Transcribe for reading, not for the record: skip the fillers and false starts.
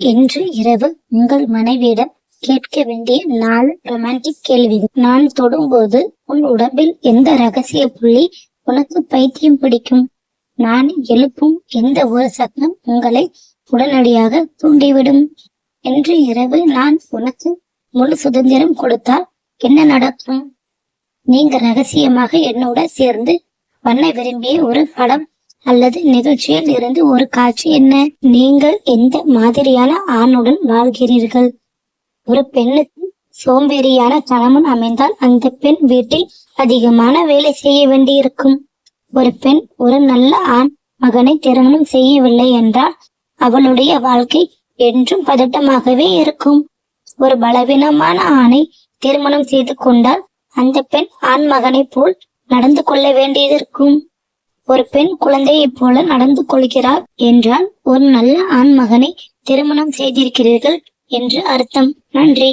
இன்று இரவு உங்கள் மனைவியிடம் கேட்க வேண்டிய 4 ரொமான்டிக் கேள்விகள். நான் தொடும்போது உன் உடம்பில் எந்த ரகசிய புள்ளி உனக்கு பைத்தியம் பிடிக்கும்? நான் எழுப்பும் எந்த ஒரு சத்தம் உங்களை உடனடியாக தூண்டிவிடும்? இன்று இரவு நான் உனக்கு முழு சுதந்திரம் கொடுத்தால் என்ன நடக்கும்? நீங்க ரகசியமாக என்னோட சேர்ந்து பண்ண விரும்பிய ஒரு படம் அல்லது நிகழ்ச்சியில் இருந்து ஒரு காட்சி என்ன? நீங்கள் எந்த மாதிரியான ஆணுடன் வாழ்கிறீர்கள்? ஒரு பெண்ணுக்கு சோம்பேறியான கணவன் அமைந்தால் அந்த பெண் வீட்டில் அதிகமான வேலை செய்ய வேண்டியிருக்கும். ஒரு பெண் ஒரு நல்ல ஆண் மகனை திருமணம் செய்யவில்லை என்றால் அவளுடைய வாழ்க்கை என்றும் பதட்டமாகவே இருக்கும். ஒரு பலவீனமான ஆணை திருமணம் செய்து கொண்டால் அந்த பெண் ஆண் மகனை போல் நடந்து கொள்ள வேண்டியதிருக்கும். ஒரு பெண் குழந்தையைப் போல நடந்து கொள்கிறார் என்றால் ஒரு நல்ல ஆண் மகனை திருமணம் செய்திருக்கிறீர்கள் என்று அர்த்தம். நன்றி.